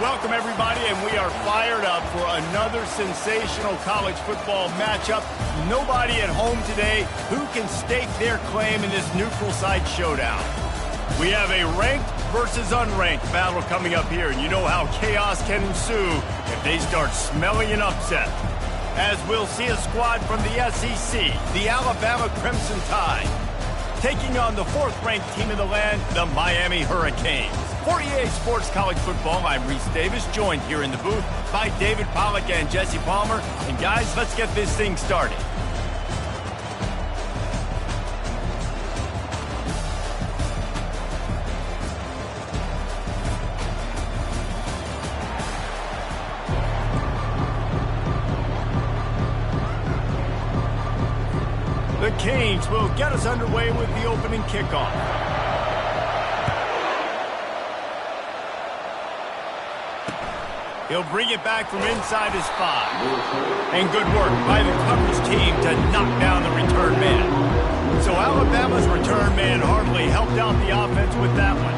Welcome, everybody, and we are fired up for another sensational college football matchup. Nobody at home today who can stake their claim in this neutral site showdown. We have a ranked versus unranked battle coming up here, and you know how chaos can ensue if they start smelling an upset. As we'll see a squad from the SEC, the Alabama Crimson Tide, taking on the fourth-ranked team in the land, the Miami Hurricanes. For EA Sports College Football, I'm Reese Davis, joined here in the booth by David Pollack and Jesse Palmer. And guys, let's get this thing started. The Canes will get us underway with the opening kickoff. He'll bring it back from inside his 5. And good work by the coverage team to knock down the return man. So Alabama's return man hardly helped out the offense with that one.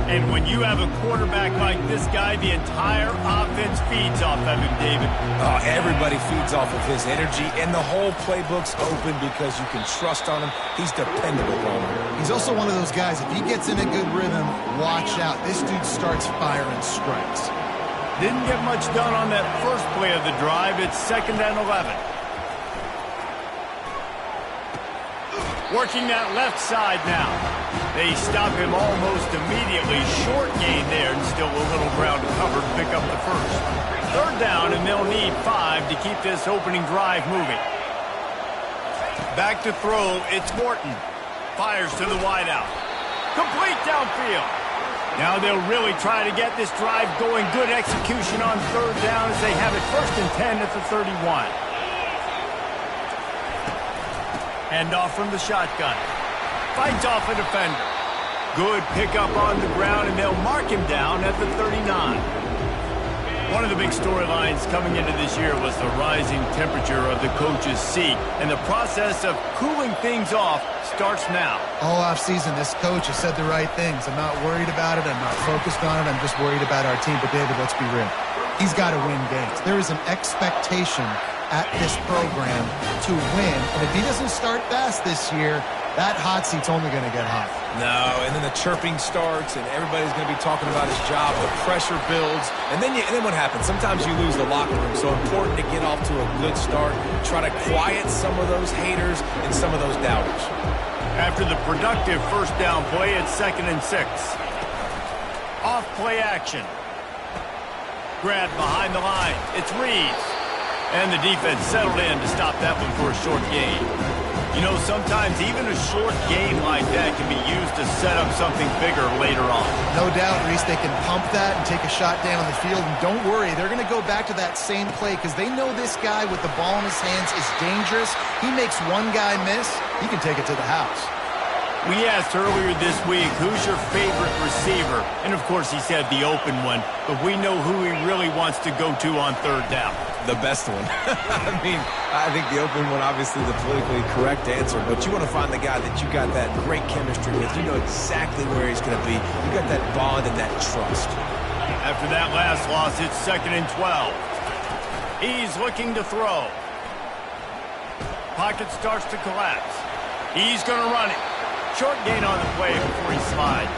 And when you have a quarterback like this guy, the entire offense feeds off of him, David. Oh, everybody feeds off of his energy, and the whole playbook's open because you can trust on him. He's dependable, Bama. He's also one of those guys, if he gets in a good rhythm, watch out. This dude starts firing strikes. Didn't get much done on that first play of the drive. It's 2nd and 11. Working that left side now. They stop him almost immediately. Short gain there, and still a little ground to cover to pick up the first. 3rd down, and they'll need 5 to keep this opening drive moving. Back to throw, it's Morton. Fires to the wideout. Complete downfield. Now they'll really try to get this drive going. Good execution on 3rd down as they have it 1st and 10 at the 31. Hand off from the shotgun. Fights off a defender. Good pickup on the ground, and they'll mark him down at the 39. One of the big storylines coming into this year was the rising temperature of the coach's seat, and the process of cooling things off starts now. All offseason, this coach has said the right things. I'm not worried about it. I'm not focused on it. I'm just worried about our team. But, David, let's be real. He's got to win games. There is an expectation at this program to win, and if he doesn't start fast this year, that hot seat's only going to get hot. No, and then the chirping starts, and everybody's going to be talking about his job. The pressure builds, and then what happens? Sometimes you lose the locker room, so important to get off to a good start. Try to quiet some of those haters and some of those doubters. After the productive first down play, it's 2nd and 6. Off play action. Grab behind the line. It's Reeves. And the defense settled in to stop that one for a short gain. You know, sometimes even a short gain like that can be used to set up something bigger later on. No doubt, Reese, they can pump that and take a shot down the field. And don't worry, they're going to go back to that same play because they know this guy with the ball in his hands is dangerous. He makes one guy miss, he can take it to the house. We asked earlier this week, who's your favorite receiver? And, of course, he said the open one. But we know who he really wants to go to on 3rd down. The best one. I think the open one, obviously the politically correct answer, but you want to find the guy that you got that great chemistry with. You know exactly where he's going to be. You got that bond and that trust. After that last loss, it's 2nd and 12. He's looking to throw. Pocket starts to collapse. He's going to run it. Short gain on the play before he slides.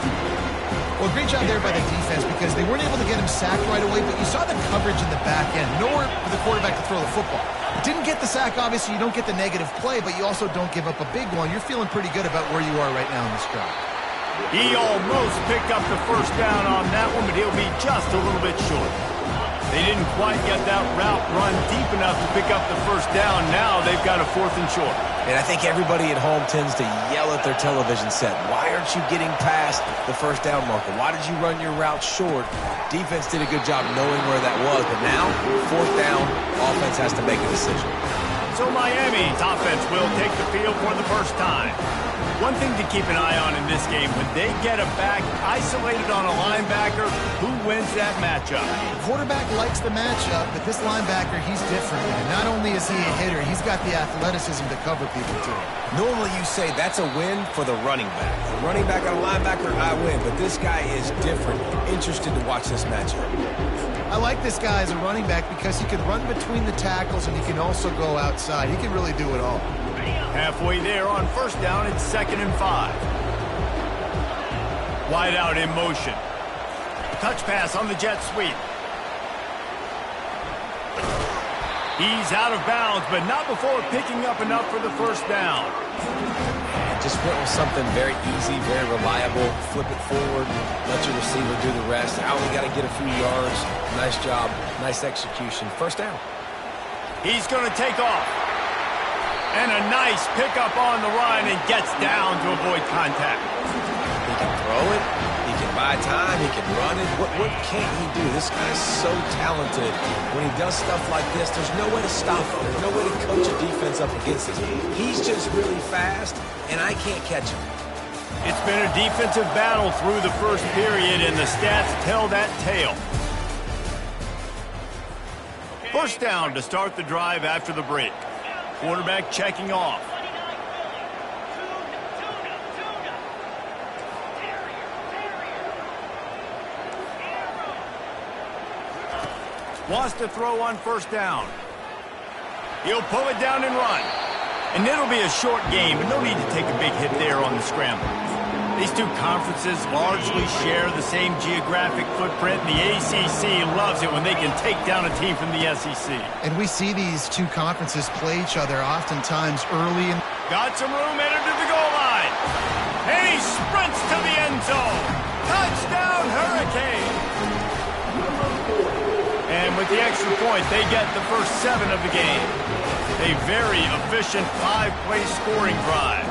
Well, great job there by the defense because they weren't able to get him sacked right away, but you saw the coverage in the back end. Nowhere for the quarterback to throw the football. Didn't get the sack, obviously. You don't get the negative play, but you also don't give up a big one. You're feeling pretty good about where you are right now in this drive. He almost picked up the first down on that one, but he'll be just a little bit short. They didn't quite get that route run deep enough to pick up the first down. Now they've got a 4th and short. And I think everybody at home tends to yell at their television set. Why aren't you getting past the first down marker? Why did you run your route short? Defense did a good job knowing where that was. But now, 4th down, offense has to make a decision. So Miami's offense will take the field for the first time. One thing to keep an eye on in this game, when they get a back isolated on a linebacker, who wins that matchup? The quarterback likes the matchup, but this linebacker, he's different, man. Not only is he a hitter, he's got the athleticism to cover people, too. Normally you say that's a win for the running back. The running back on a linebacker, I win. But this guy is different. Interested to watch this matchup. I like this guy as a running back because he can run between the tackles and he can also go outside. He can really do it all. Halfway there on first down, it's 2nd and 5. Wide out in motion. Touch pass on the jet sweep. He's out of bounds, but not before picking up enough for the first down. Just went with something very easy, very reliable. Flip it forward, let your receiver do the rest. I only got to get a few yards. Nice job, nice execution. First down. He's going to take off. And a nice pickup on the run and gets down to avoid contact. He can throw it. He can buy time. He can run it. What can't he do? This guy's so talented. When he does stuff like this, there's no way to stop him. There's no way to coach a defense up against him. He's just really fast, and I can't catch him. It's been a defensive battle through the first period, and the stats tell that tale. First down to start the drive after the break. Quarterback checking off. Wants to throw on first down. He'll pull it down and run. And it'll be a short game, but no need to take a big hit there on the scramble. These two conferences largely share the same geographic footprint, and the ACC loves it when they can take down a team from the SEC. And we see these two conferences play each other oftentimes early. Got some room, headed to the goal line. And he sprints to the end zone. Touchdown, Hurricane! And with the extra point, they get the first 7 of the game. A very efficient 5-play scoring drive.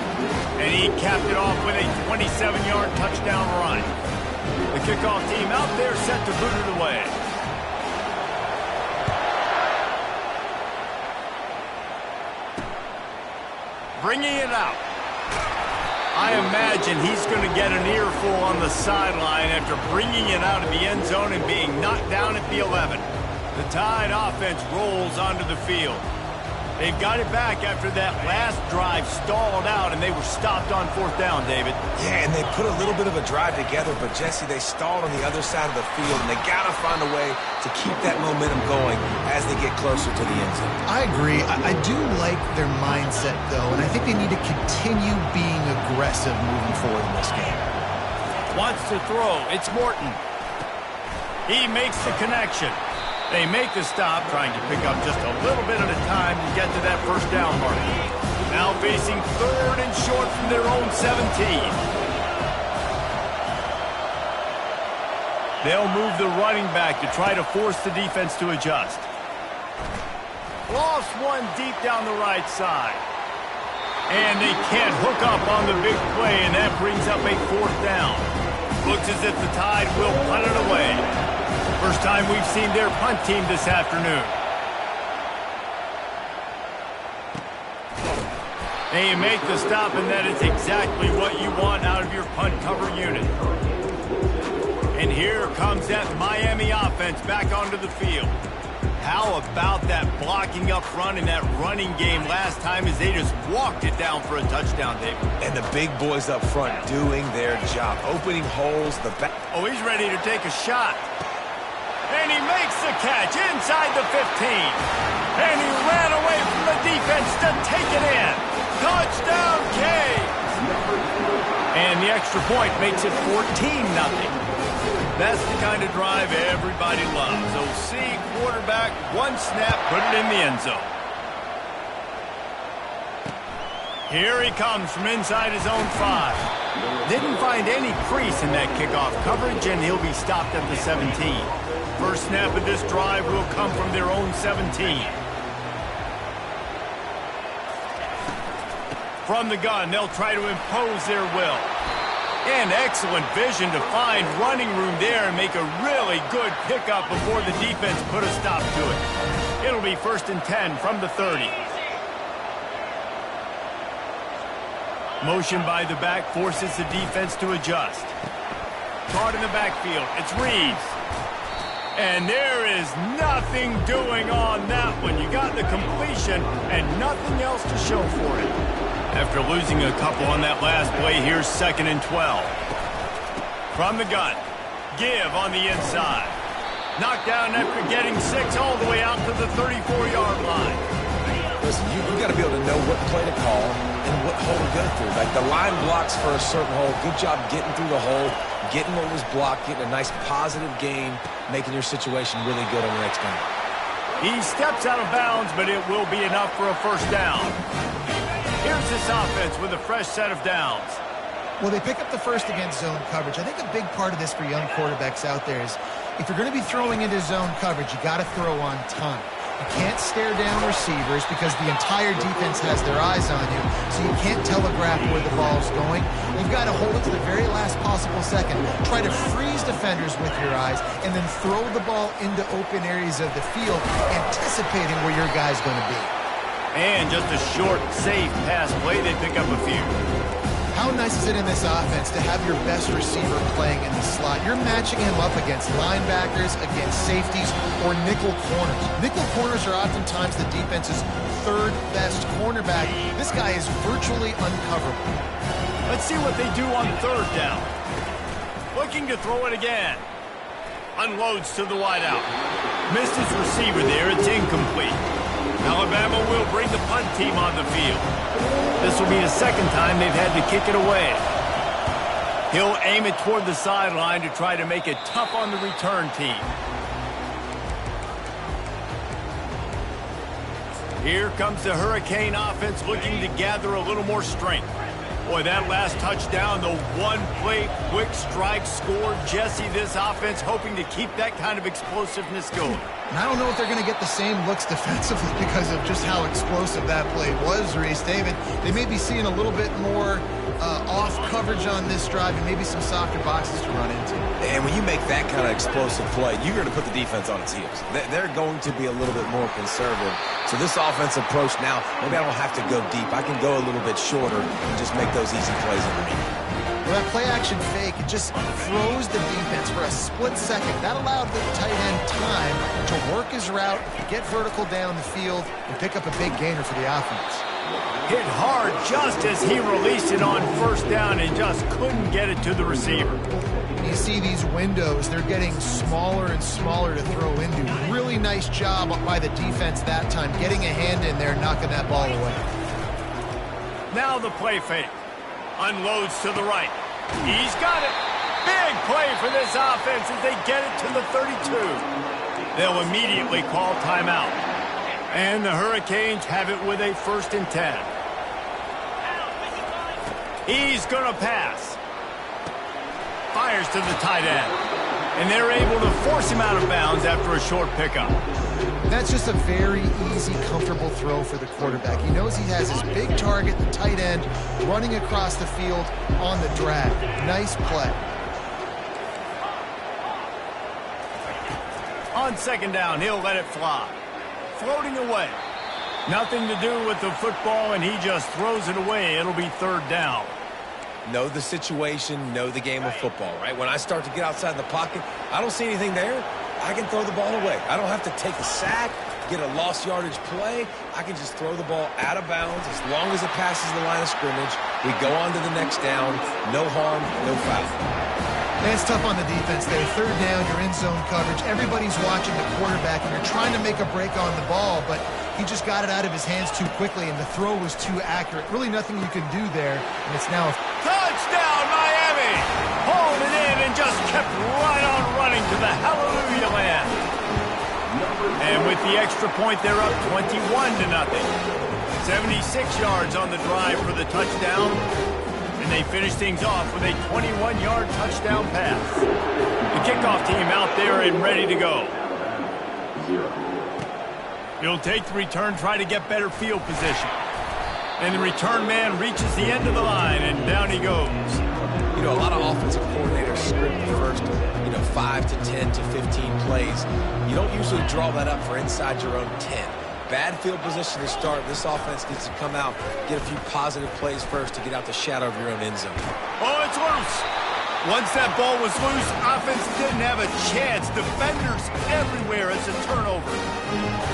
And he capped it off with a 27-yard touchdown run. The kickoff team out there set to boot it away. Bringing it out. I imagine he's going to get an earful on the sideline after bringing it out of the end zone and being knocked down at the 11. The Tide offense rolls onto the field. They've got it back after that last drive stalled out, and they were stopped on fourth down, David. Yeah, and they put a little bit of a drive together, but, Jesse, they stalled on the other side of the field, and they got to find a way to keep that momentum going as they get closer to the end zone. I agree. I do like their mindset, though, and I think they need to continue being aggressive moving forward in this game. Wants to throw. It's Morton. He makes the connection. They make the stop, trying to pick up just a little bit at a time to get to that first down mark. Now facing 3rd and short from their own 17. They'll move the running back to try to force the defense to adjust. Lost one deep down the right side. And they can't hook up on the big play, and that brings up a 4th down. Looks as if the Tide will punt it away. First time we've seen their punt team this afternoon. They make the stop, and that is exactly what you want out of your punt cover unit. And here comes that Miami offense back onto the field. How about that blocking up front and that running game last time as they just walked it down for a touchdown, David? And the big boys up front doing their job, opening holes. Oh, he's ready to take a shot. And he makes the catch inside the 15. And he ran away from the defense to take it in. Touchdown, K. And the extra point makes it 14-0. That's the kind of drive everybody loves. OC, quarterback, one snap, put it in the end zone. Here he comes from inside his own 5. Didn't find any crease in that kickoff coverage, and he'll be stopped at the 17. First snap of this drive will come from their own 17. From the gun, they'll try to impose their will. And excellent vision to find running room there and make a really good pickup before the defense put a stop to it. It'll be 1st and 10 from the 30. Motion by the back forces the defense to adjust. Caught in the backfield. It's Reeves. And there is nothing doing on that one. You got the completion and nothing else to show for it. After losing a couple on that last play, here's 2nd and 12. From the gun. Give on the inside. Knocked down after getting 6 all the way out to the 34-yard line. Listen, you got to be able to know what play to call and what hole to go through. Like the line blocks for a certain hole. Good job getting through the hole, getting what was blocked, getting a nice positive gain, making your situation really good on the next down. He steps out of bounds, but it will be enough for a first down. Here's this offense with a fresh set of downs. Well, they pick up the first against zone coverage. I think a big part of this for young quarterbacks out there is if you're going to be throwing into zone coverage, you got to throw on time. You can't stare down receivers because the entire defense has their eyes on you, so you can't telegraph where the ball's going. You've got to hold it to the very last possible second. Try to freeze defenders with your eyes, and then throw the ball into open areas of the field, anticipating where your guy's going to be. And just a short, safe pass play, they pick up a few. How nice is it in this offense to have your best receiver playing in the slot? You're matching him up against linebackers, against safeties, or nickel corners. Nickel corners are oftentimes the defense's third best cornerback. This guy is virtually uncoverable. Let's see what they do on 3rd down. Looking to throw it again. Unloads to the wideout. Missed his receiver there. It's incomplete. Alabama will bring the punt team on the field. This will be the 2nd time they've had to kick it away. He'll aim it toward the sideline to try to make it tough on the return team. Here comes the Hurricane offense looking to gather a little more strength. Boy, that last touchdown, the one-play quick strike scored. Jesse, this offense hoping to keep that kind of explosiveness going. And I don't know if they're going to get the same looks defensively because of just how explosive that play was, Reese. David, they may be seeing a little bit more off coverage on this drive and maybe some softer boxes to run into. And when you make that kind of explosive play, you're going to put the defense on its heels. They're going to be a little bit more conservative. So this offensive approach now, maybe I don't have to go deep. I can go a little bit shorter and just make those easy plays underneath. Well, that play-action fake, it just froze the defense for a split second. That allowed the tight end time to work his route, get vertical down the field, and pick up a big gainer for the offense. Hit hard just as he released it on 1st down and just couldn't get it to the receiver. You see these windows, they're getting smaller and smaller to throw into. Really nice job by the defense that time, getting a hand in there, knocking that ball away. Now the play fake. Unloads to the right. He's got it. Big play for this offense as they get it to the 32. They'll immediately call timeout. And the Hurricanes have it with a 1st and 10. He's going to pass. Fires to the tight end. And they're able to force him out of bounds after a short pickup. That's just a very easy, comfortable throw for the quarterback. He knows he has his big target, the tight end, running across the field on the drag. Nice play. On 2nd down, he'll let it fly. Floating away. Nothing to do with the football, and he just throws it away. It'll be 3rd down. Know the situation, know the game of football, right? When I start to get outside the pocket, I don't see anything there. I can throw the ball away. I don't have to take a sack, get a lost yardage play. I can just throw the ball out of bounds as long as it passes the line of scrimmage. We go on to the next down. No harm, no foul. And it's tough on the defense there. 3rd down, you're in zone coverage. Everybody's watching the quarterback, and you're trying to make a break on the ball, but he just got it out of his hands too quickly, and the throw was too accurate. Really nothing you can do there, and it's now a touchdown, Miami! Hauled it in and just kept right on running to the hallelujah land. And with the extra point, they're up 21-0. 76 yards on the drive for the touchdown. And they finish things off with a 21-yard touchdown pass. The kickoff team out there and ready to go. He'll take the return, try to get better field position. And the return man reaches the end of the line, and down he goes. You know, a lot of offensive coordinators script the first, 5 to 10 to 15 plays. You don't usually draw that up for inside your own 10. Bad field position to start. This offense needs to come out, get a few positive plays first to get out the shadow of your own end zone. Oh, it's loose. Once that ball was loose, offense didn't have a chance. Defenders everywhere. It's a turnover.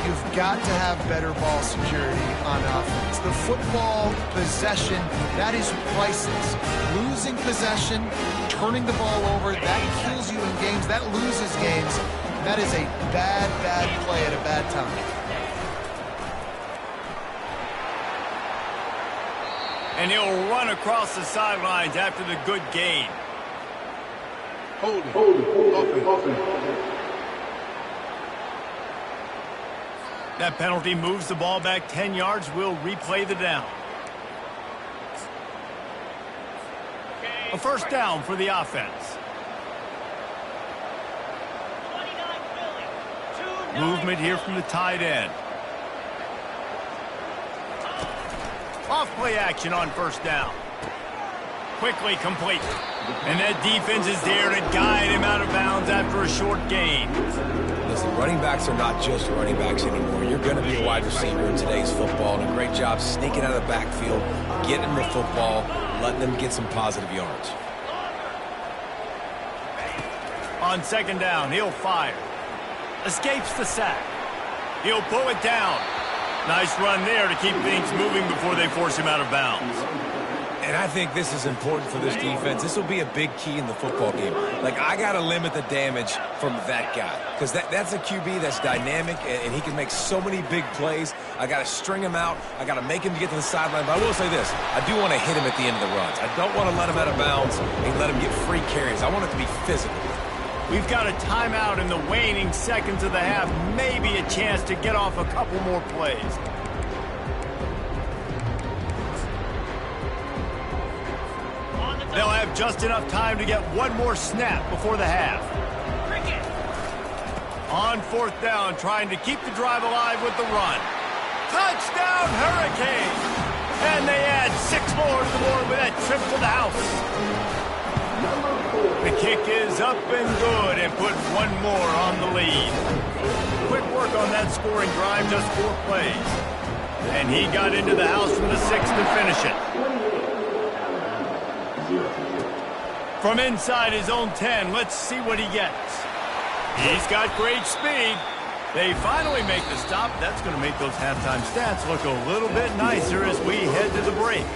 You've got to have better ball security on offense. The football possession, that is priceless. Losing possession, turning the ball over, that kills you in games. That loses games. That is a bad, bad play at a bad time. And he'll run across the sidelines after the good gain. Hold it. Open. That penalty moves the ball back 10 yards. We'll replay the down. A first down for the offense. Movement here from the tight end. Off play action on first down. Quickly complete. And that defense is there to guide him out of bounds after a short gain. Listen, running backs are not just running backs anymore. You're going to be a wide receiver in today's football, and a great job sneaking out of the backfield, getting the football, letting them get some positive yards. On second down, he'll fire. Escapes the sack. He'll pull it down. Nice run there to keep things moving before they force him out of bounds. And I think this is important for this defense. This will be a big key in the football game. Like, I got to limit the damage from that guy, because that's a QB that's dynamic, and he can make so many big plays. I got to string him out. I got to make him get to the sideline. But I will say this. I do want to hit him at the end of the runs. I don't want to let him out of bounds and let him get free carries. I want it to be physical. We've got a timeout in the waning seconds of the half. Maybe a chance to get off a couple more plays. They'll have just enough time to get one more snap before the half. On fourth down, trying to keep the drive alive with the run. Touchdown, Hurricane! And they add 6 more to the board with that trip to the house. The kick is up and good, and put one more on the lead. Quick work on that scoring drive, just 4 plays. And he got into the house from the 6 to finish it. From inside his own 10, let's see what he gets. He's got great speed. They finally make the stop. That's going to make those halftime stats look a little bit nicer as we head to the break.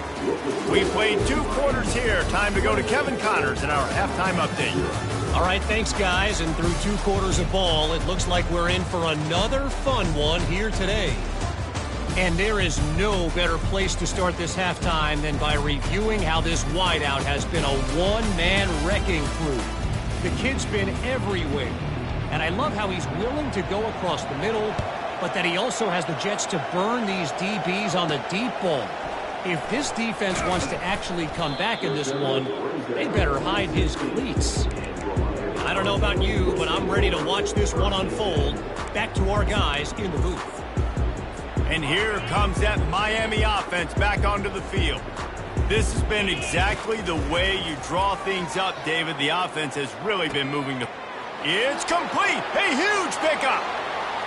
We played 2 quarters here. Time to go to Kevin Connors in our halftime update. All right, thanks, guys. And through 2 quarters of ball, it looks like we're in for another fun one here today. And there is no better place to start this halftime than by reviewing how this wideout has been a one-man wrecking crew. The kid's been everywhere. And I love how he's willing to go across the middle, but that he also has the jets to burn these DBs on the deep ball. If this defense wants to actually come back in this one, they better hide his cleats. I don't know about you, but I'm ready to watch this one unfold. Back to our guys in the booth. And here comes that Miami offense back onto the field. This has been exactly the way you draw things up, David. The offense has really been moving the... It's complete! A huge pickup!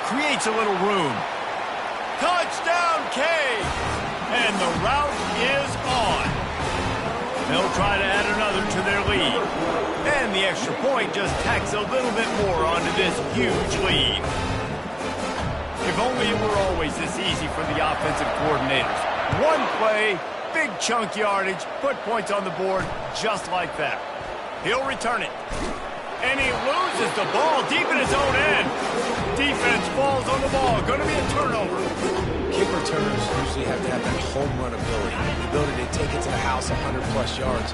Creates a little room. Touchdown, K! And the route is on. They'll try to add another to their lead. And the extra point just tacks a little bit more onto this huge lead. If only it were always this easy for the offensive coordinators. One play, big chunk yardage, put points on the board just like that. He'll return it. And he loses the ball deep in his own end. Defense falls on the ball. Going to be a turnover. Kick returners usually have to have that home run ability, the ability to take it to the house 100-plus yards.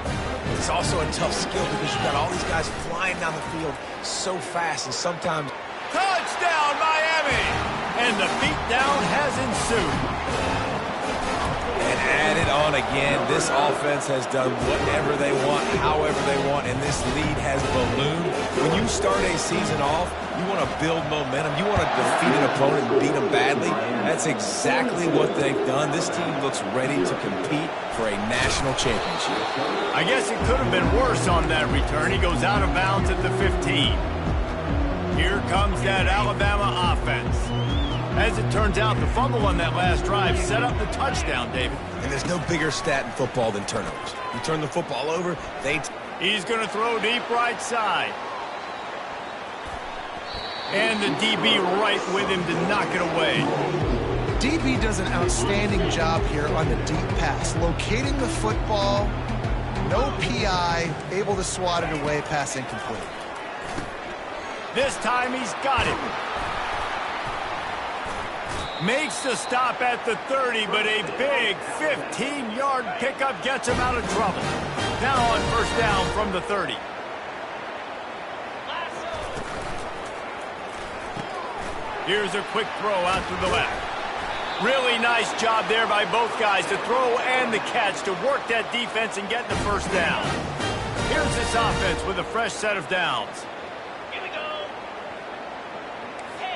It's also a tough skill because you've got all these guys flying down the field so fast, and sometimes... Touchdown, Miami! And the beatdown has ensued. And added on again, this offense has done whatever they want, however they want, and this lead has ballooned. When you start a season off, you want to build momentum. You want to defeat an opponent and beat them badly. That's exactly what they've done. This team looks ready to compete for a national championship. I guess it could have been worse on that return. He goes out of bounds at the 15. Here comes that Alabama offense. As it turns out, the fumble on that last drive set up the touchdown, David. And there's no bigger stat in football than turnovers. You turn the football over, He's going to throw deep right side. And the DB right with him to knock it away. DB does an outstanding job here on the deep pass. Locating the football, no PI, able to swat it away, pass incomplete. This time he's got it. Makes the stop at the 30, but a big 15-yard pickup gets him out of trouble. Now on first down from the 30. Here's a quick throw out to the left. Really nice job there by both guys to throw and the catch to work that defense and get the first down. Here's this offense with a fresh set of downs. Here we go. 10.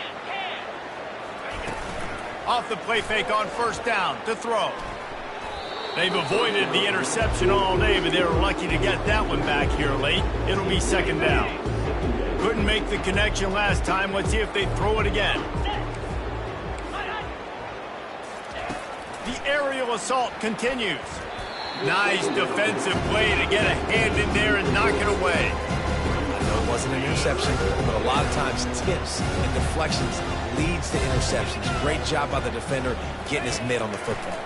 Off the play fake on first down to throw. They've avoided the interception all day, but they were lucky to get that one back here late. It'll be second down. Couldn't make the connection last time. Let's see if they throw it again. The aerial assault continues. Nice defensive play to get a hand in there and knock it away. I know it wasn't an interception, but a lot of times tips and deflections leads to interceptions. Great job by the defender getting his mitt on the football.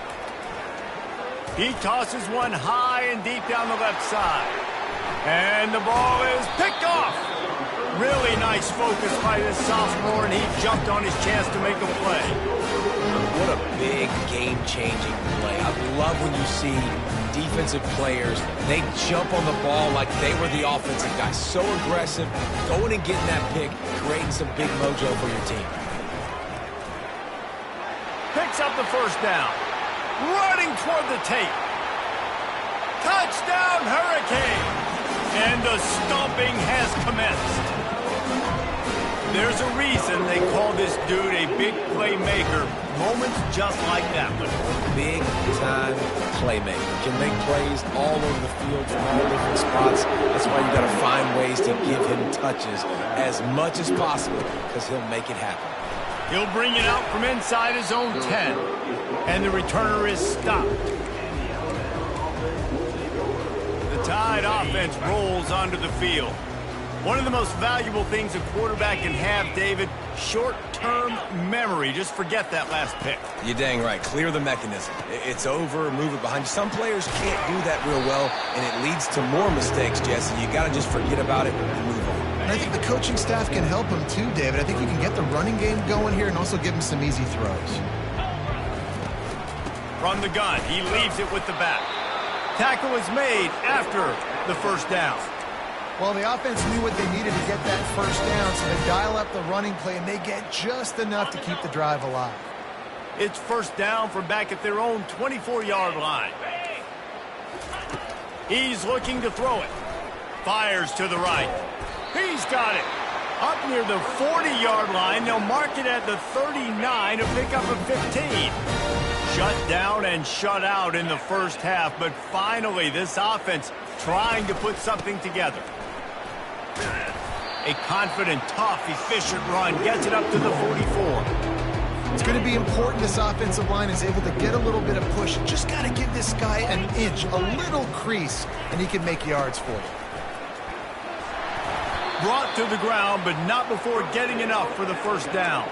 He tosses one high and deep down the left side. And the ball is picked off. Really nice focus by this sophomore, and he jumped on his chance to make a play. What a big game-changing play. I love when you see defensive players, they jump on the ball like they were the offensive guy. So aggressive, going and getting that pick, creating some big mojo for your team. Picks up the first down. Running toward the tape. Touchdown, Hurricane! And the stomping has commenced. There's a reason they call this dude a big playmaker. Moments just like that one. Big-time playmaker. Can make plays all over the field from all different spots. That's why you got to find ways to give him touches as much as possible, because he'll make it happen. He'll bring it out from inside his own 10. And the returner is stopped. The Tide offense rolls onto the field. One of the most valuable things a quarterback can have, David, short-term memory. Just forget that last pick. You're dang right. Clear the mechanism. It's over, move it behind you. Some players can't do that real well, and it leads to more mistakes, Jesse. You got to just forget about it and move on. And I think the coaching staff can help him too, David. I think you can get the running game going here and also give him some easy throws. From the gun, he leaves it with the back. Tackle is made after the first down. Well, the offense knew what they needed to get that first down, so they dial up the running play, and they get just enough to keep the drive alive. It's first down from back at their own 24-yard line. He's looking to throw it. Fires to the right. He's got it. Up near the 40-yard line, they'll mark it at the 39 to pick up a 15. Shut down and shut out in the first half, but finally this offense trying to put something together. A confident, tough, efficient run gets it up to the 44. It's going to be important this offensive line is able to get a little bit of push. Just got to give this guy an inch, a little crease, and he can make yards for you. Brought to the ground, but not before getting enough for the first down.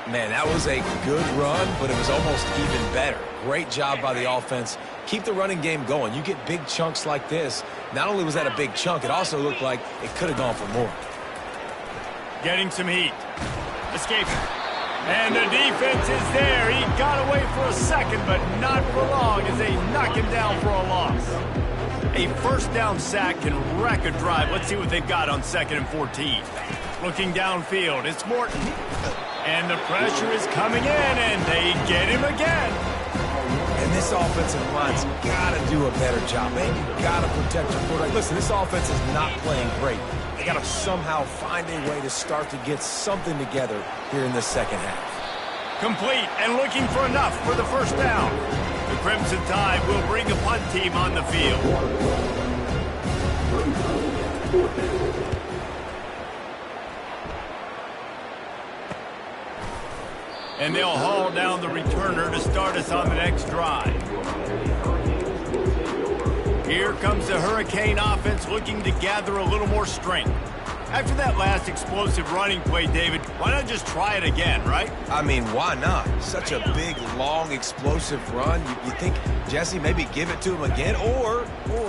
Man, that was a good run, but it was almost even better. Great job by the offense. Keep the running game going. You get big chunks like this. Not only was that a big chunk, it also looked like it could have gone for more. Getting some heat. Escaping. And the defense is there. He got away for a second, but not for long as they knock him down for a loss. A first down sack can wreck a drive. Let's see what they've got on 2nd and 14. Looking downfield, it's Morton. And the pressure is coming in, and they get him again. And this offensive line's got to do a better job, man. You got to protect your quarterback. Listen, this offense is not playing great. They got to somehow find a way to start to get something together here in the second half. Complete and looking for enough for the first down. The Crimson Tide will bring a punt team on the field. And they'll haul down the returner to start us on the next drive. Here comes the Hurricane offense looking to gather a little more strength. After that last explosive running play, David, why not just try it again, right? I mean, why not? Such a big, long, explosive run. You think, Jesse, maybe give it to him again? Or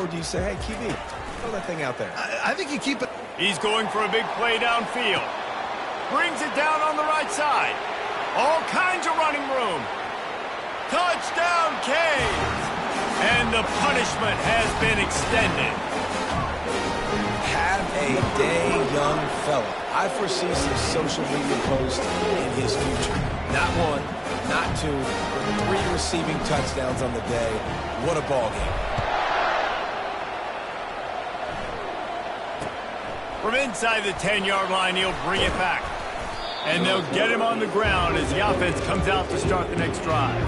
do you say, hey, QB, throw that thing out there? I think you keep it. He's going for a big play downfield. Brings it down on the right side. All kinds of running room. Touchdown, Canes! And the punishment has been extended. Have a day, young fella. I foresee some social media posts in his future. Not one, not two, but 3 receiving touchdowns on the day. What a ball game. From inside the 10-yard line, he'll bring it back. And they'll get him on the ground as the offense comes out to start the next drive.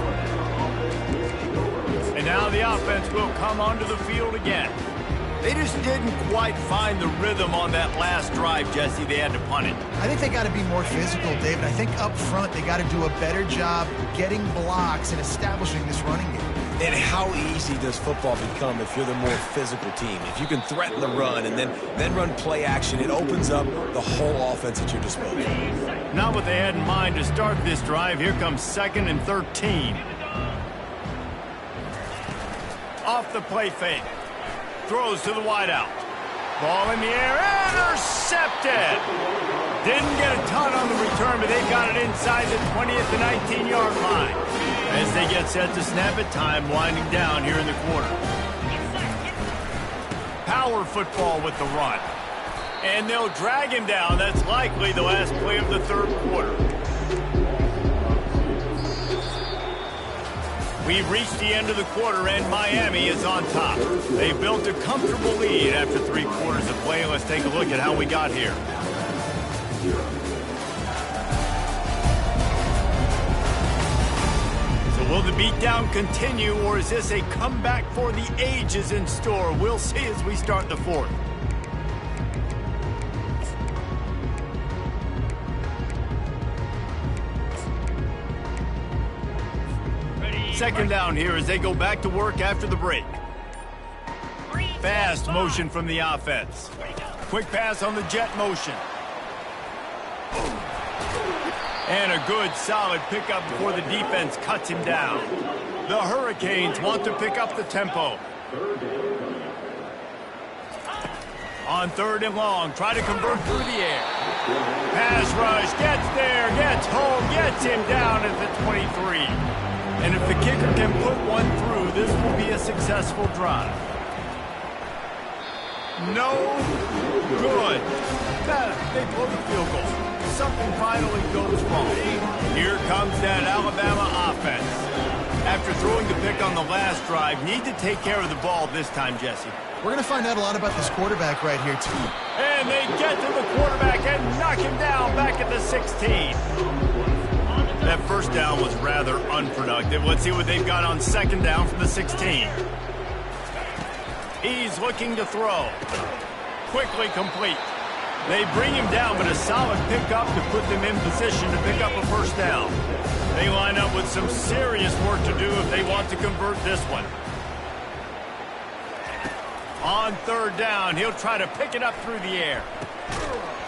And now the offense will come onto the field again. They just didn't quite find the rhythm on that last drive, Jesse. They had to punt it. I think they got to be more physical, David. I think up front they got to do a better job getting blocks and establishing this running game. And how easy does football become if you're the more physical team? If you can threaten the run and then run play action, it opens up the whole offense at your disposal. Not what they had in mind to start this drive. Here comes 2nd and 13. Off the play fake. Throws to the wideout. Ball in the air. Intercepted! Didn't get a ton on the return, but they got it inside the 20th to 19-yard line. As they get set to snap it, time winding down here in the quarter. Power football with the run. And they'll drag him down. That's likely the last play of the 3rd quarter. We've reached the end of the quarter, and Miami is on top. They built a comfortable lead after 3 quarters of play. Let's take a look at how we got here. So will the beatdown continue, or is this a comeback for the ages in store? We'll see as we start the 4th. Second down here as they go back to work after the break. Fast motion from the offense. Quick pass on the jet motion. And a good, solid pickup before the defense cuts him down. The Hurricanes want to pick up the tempo. On 3rd and long, try to convert through the air. Pass rush, gets there, gets home, gets him down at the 23. And if the kicker can put one through, this will be a successful drive. No good. They blow the field goal. Something finally goes wrong. Here comes that Alabama offense. After throwing the pick on the last drive, need to take care of the ball this time, Jesse. We're going to find out a lot about this quarterback right here, too. And they get to the quarterback and knock him down back at the 16. That first down was rather unproductive. Let's see what they've got on 2nd down from the 16. He's looking to throw. Quickly complete. They bring him down, but a solid pickup to put them in position to pick up a first down. They line up with some serious work to do if they want to convert this one. On 3rd down, he'll try to pick it up through the air.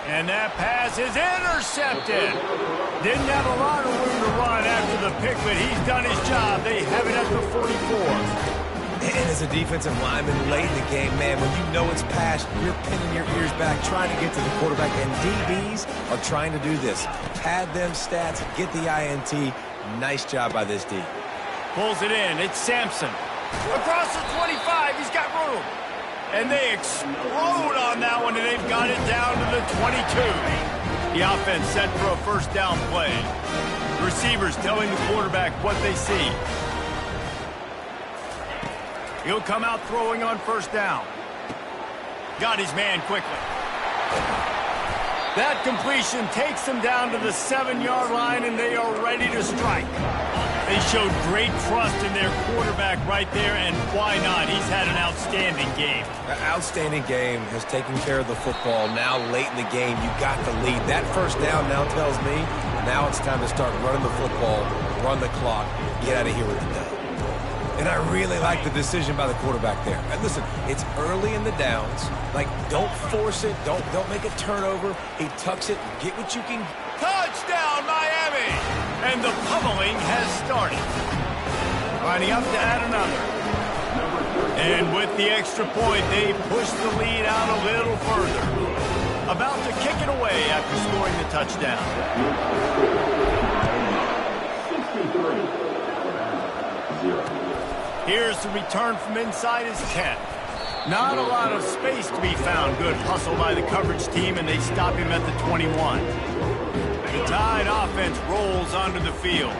And that pass is intercepted. Didn't have a lot of room to run after the pick, but he's done his job. They have it at the 44. And as a defensive lineman late in the game, man, when you know it's past, you're pinning your ears back, trying to get to the quarterback. And DBs are trying to do this. Pad them stats, get the INT. Nice job by this D. Pulls it in. It's Sampson. Across the 25. He's got room. And they explode on that one, and they've got it down to the 22. The offense set for a first down play. The receivers telling the quarterback what they see. He'll come out throwing on first down. Got his man quickly. That completion takes them down to the 7-yard line, and they are ready to strike. They showed great trust in their quarterback right there, and why not? He's had an outstanding game. An outstanding game, has taken care of the football. Now, late in the game, you got the lead. That first down now tells me now it's time to start running the football, run the clock, get out of here with the dub. And I really like the decision by the quarterback there. And listen, it's early in the downs. Like, don't force it. Don't make a turnover. He tucks it. Get what you can. Touchdown, Miami! And the pummeling has started. Lining up to add another. And with the extra point, they push the lead out a little further. About to kick it away after scoring the touchdown. Here's the return from inside his 10. Not a lot of space to be found. Good hustle by the coverage team, and they stop him at the 21. The Tide offense rolls onto the field.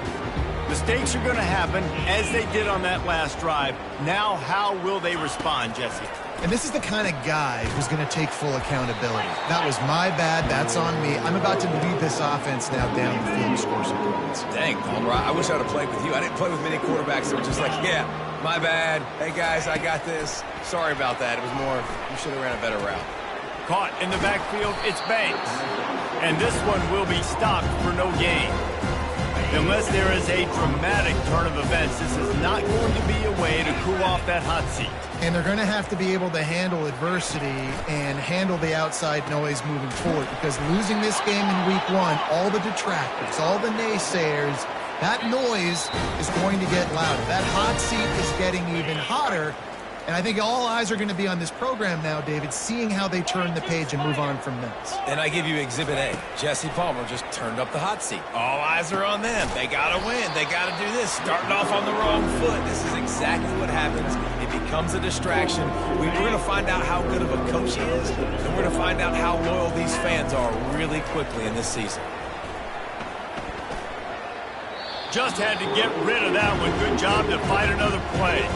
Mistakes are going to happen, as they did on that last drive. Now, how will they respond, Jesse? And this is the kind of guy who's going to take full accountability. That was my bad. That's on me. I'm about to lead this offense now down the field and score some points. Dang, Palmer, I wish I would have played with you. I didn't play with many quarterbacks that were just like, yeah, my bad. Hey, guys, I got this. Sorry about that. It was more, you should have ran a better route. Caught in the backfield, it's Banks. And this one will be stopped for no gain. Unless there is a dramatic turn of events, this is not going to be a way to cool off that hot seat. And they're going to have to be able to handle adversity and handle the outside noise moving forward, because losing this game in week 1, all the detractors, all the naysayers, that noise is going to get louder. That hot seat is getting even hotter. And I think all eyes are going to be on this program now, David, seeing how they turn the page and move on from this. And I give you Exhibit A. Jesse Palmer just turned up the hot seat. All eyes are on them. They got to win. They got to do this. Starting off on the wrong foot. This is exactly what happens. It becomes a distraction. We're going to find out how good of a coach he is, and we're going to find out how loyal these fans are really quickly in this season. Just had to get rid of that one. Good job to fight another play.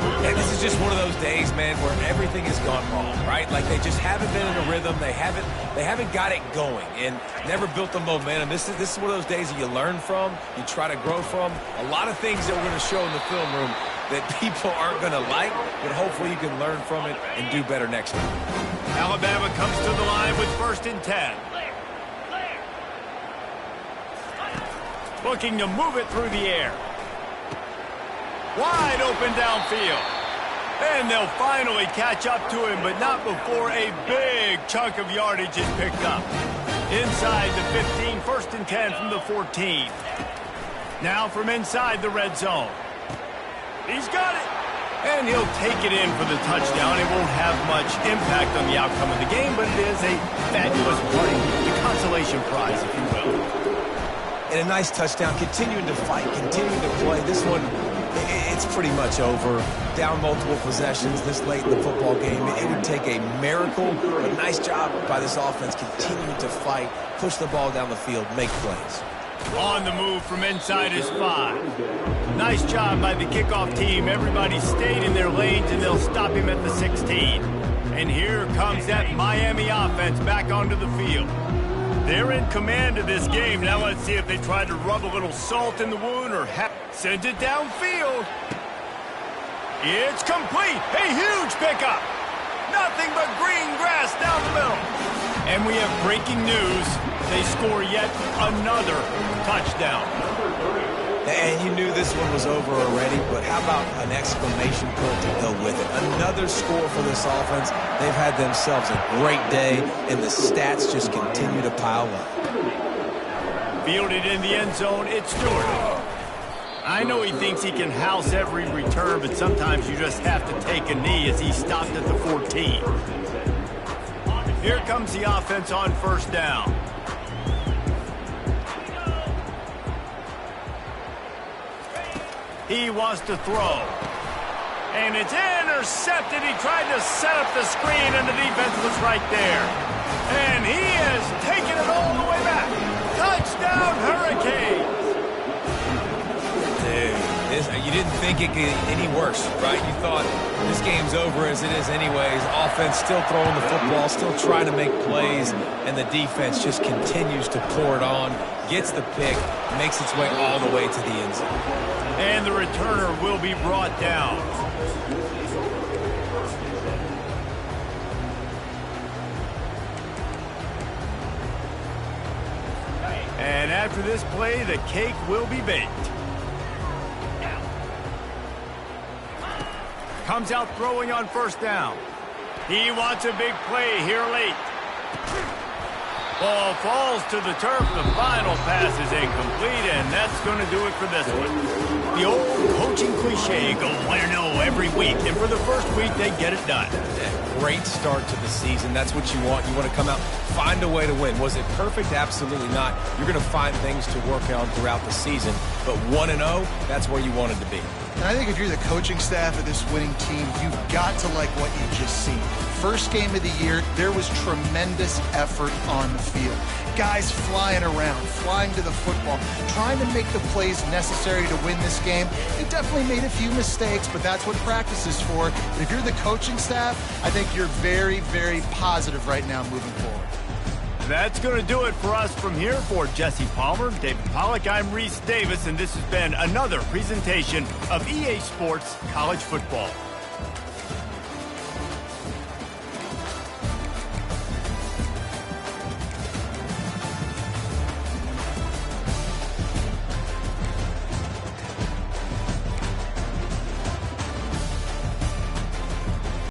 And this is just one of those days, man, where everything has gone wrong, right? Like they just haven't been in a rhythm. They haven't got it going and never built the momentum. This is one of those days that you learn from, you try to grow from. A lot of things that we're going to show in the film room that people aren't going to like, but hopefully you can learn from it and do better next time. Alabama comes to the line with 1st and 10. Looking to move it through the air. Wide open downfield. And they'll finally catch up to him, but not before a big chunk of yardage is picked up. Inside the 15, 1st and 10 from the 14. Now from inside the red zone. He's got it. And he'll take it in for the touchdown. It won't have much impact on the outcome of the game, but it is a fabulous party. The consolation prize, if you will. And a nice touchdown, continuing to fight, continuing to play. This one, it's pretty much over. Down multiple possessions this late in the football game. It would take a miracle, but nice job by this offense continuing to fight, push the ball down the field, make plays. On the move from inside his 5. Nice job by the kickoff team. Everybody stayed in their lanes, and they'll stop him at the 16. And here comes that Miami offense back onto the field. They're in command of this game. Now let's see if they try to rub a little salt in the wound or send it downfield. It's complete. A huge pickup. Nothing but green grass down the middle. And we have breaking news. They score yet another touchdown. And you knew this one was over already, but how about an exclamation point to go with it? Another score for this offense. They've had themselves a great day, and the stats just continue to pile up. Fielded in the end zone, it's Stewart. I know he thinks he can house every return, but sometimes you just have to take a knee as he stopped at the 14. Here comes the offense on 1st down. He wants to throw. And it's intercepted. He tried to set up the screen, and the defense was right there. And he has taken it all the way back. Touchdown, Hurricanes. Dude, you didn't think it could get any worse, right? You thought this game's over as it is anyways. Offense still throwing the football, still trying to make plays, and the defense just continues to pour it on. gets the pick, makes its way all the way to the end zone. And the returner will be brought down. And after this play, the cake will be baked. Comes out throwing on first down. He wants a big play here late. Ball falls to the turf. The final pass is incomplete, and that's going to do it for this one. The old coaching cliche, go 1-0 every week, and for the first week, they get it done. Great start to the season. That's what you want. You want to come out, find a way to win. Was it perfect? Absolutely not. You're going to find things to work on throughout the season, but 1-0, that's where you wanted to be. And I think if you're the coaching staff of this winning team, you've got to like what you just seen. First game of the year, there was tremendous effort on the field. Guys flying around, flying to the football, trying to make the plays necessary to win this game. They definitely made a few mistakes, but that's what practice is for. But if you're the coaching staff, I think you're very, very positive right now moving forward. That's going to do it for us from here. For Jesse Palmer, David Pollack, I'm Reese Davis, and this has been another presentation of EA Sports College Football.